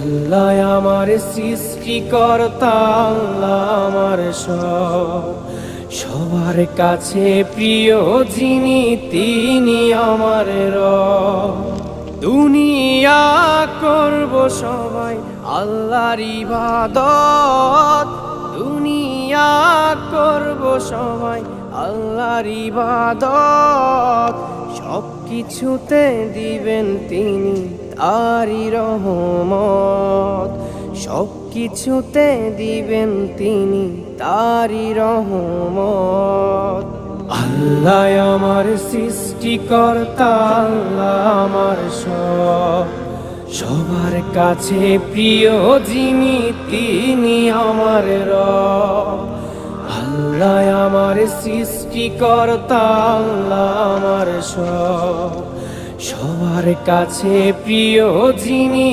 আল্লাহ আমার সৃষ্টিকর্তা, আল্লাহ আমার সব, সবার কাছে প্রিয় যিনি তিনি আমার রব। দুনিয়া করব সবাই আল্লাহর ইবাদত, দুনিয়া করব সবাই আল্লাহর ইবাদত, সব কিছুতে দিবেন তিনি তারি রহমত, সব কিছুতে দিবেন তিনি তারি রহমত। আল্লাহ আমার সৃষ্টিকর্তা, আল্লাহ আমার সব, সবার কাছে প্রিয় যিনি তিনি আমার রব। আল্লাহ আমার সৃষ্টিকর্তা, আল্লাহ আমার সব, সবার কাছে প্রিয় যিনি